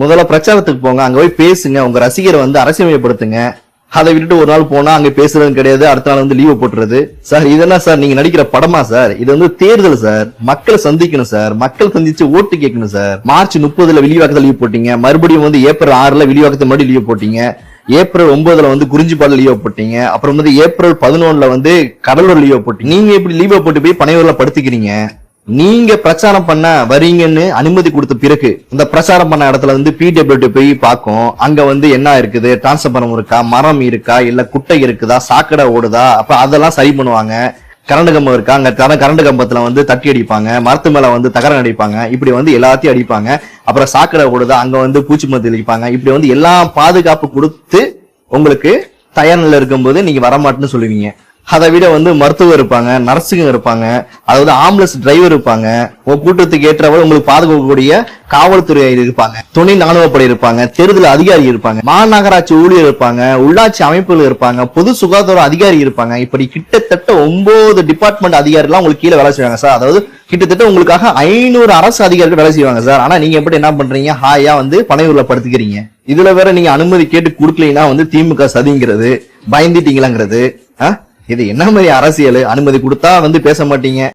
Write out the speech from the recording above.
முதல்ல பிரச்சாரத்துக்கு போங்க, அங்க போய் பேசுங்க, உங்க ரசிகரை வந்து அரசியல்மைப்படுத்துங்க. அதை விட்டுட்டு ஒரு நாள் போனா அங்க பேசுறது கிடையாது, அடுத்த நாள் வந்து லீவ் போட்டுறது. சார் இதெல்லாம் சார் நீங்க நடிக்கிற படமா சார்? இது வந்து தேர்தல் சார், மக்களை சந்திக்கணும் சார், மக்கள் சந்திச்சு ஓட்டு கேட்கணும் சார். மார்ச் 30 வில்லிவாக்கத்துல லீவ் போட்டீங்க, மறுபடியும் வந்து ஏப்ரல் 6 வில்லிவாக்கத்து மறுபடியும் லீவ் போட்டீங்க, ஏப்ரல் 9 வந்து குறிஞ்சிப்பாடு லீவ் போட்டீங்க, அப்புறம் வந்து ஏப்ரல் 11 வந்து கடலூர் லீவ் போட்டீங்க. நீங்க இப்படி லீவ் போட்டு போய் பனையூர்ல படுத்துக்கிறீங்க. நீங்க பிரச்சாரம் பண்ண வரீங்கன்னு அனுமதி கொடுத்த பிறகு இந்த பிரச்சாரம் பண்ண இடத்துல வந்து பிடபிள்யூடி போய் பார்க்கும், அங்க வந்து என்ன இருக்குது, டிரான்ஸ்பரம் இருக்கா, மரம் இருக்கா, இல்ல குட்டை இருக்குதா, சாக்கடை ஓடுதா, அப்ப அதெல்லாம் சரி பண்ணுவாங்க. கரண்ட் கம்பம் இருக்கா, அங்க கரண்ட் கம்பத்துல வந்து தட்டி அடிப்பாங்க, மரத்து மேல வந்து தகரம் அடிப்பாங்க, இப்படி வந்து எல்லாத்தையும் அடிப்பாங்க. அப்புறம் சாக்கடை ஓடுதா, அங்க வந்து பூச்சி மருந்து அடிப்பாங்க. இப்படி வந்து எல்லா பாதுகாப்பு கொடுத்து உங்களுக்கு தயார் நிலை இருக்கும்போது நீங்க வரமாட்டேன்னு சொல்லுவீங்க. அதை விட வந்து மருத்துவர் இருப்பாங்க, நர்ஸுங்க இருப்பாங்க, அதாவது ஆம்புலன்ஸ் டிரைவர் இருப்பாங்க, உங்க கூட்டத்துக்கு ஏற்றவரை உங்களுக்கு பாதுகாக்கக்கூடிய காவல்துறை இருப்பாங்க, துணை ராணுவப்படை இருப்பாங்க, தேர்தல் அதிகாரி இருப்பாங்க, மாநகராட்சி ஊழியர் இருப்பாங்க, உள்ளாட்சி அமைப்புகள் இருப்பாங்க, பொது சுகாதார அதிகாரி இருப்பாங்க. இப்படி கிட்டத்தட்ட 9 டிபார்ட்மெண்ட் அதிகாரிகள் உங்களுக்கு கீழே வேலை செய்வாங்க சார். அதாவது கிட்டத்தட்ட உங்களுக்காக 500 அரசு அதிகாரிகள் வேலை செய்வாங்க சார். ஆனா நீங்க எப்படி என்ன பண்றீங்க, ஹாயா வந்து பனையூர்ல படுத்துக்கிறீங்க. இதுல வேற நீங்க அனுமதி கேட்டு கொடுக்கலீங்கன்னா வந்து திமுக சதிங்கிறது, பயந்துட்டீங்களாங்கிறது. இது என்ன மாதிரி அரசியல்? அனுமதி கொடுத்தா வந்து பேச மாட்டீங்க.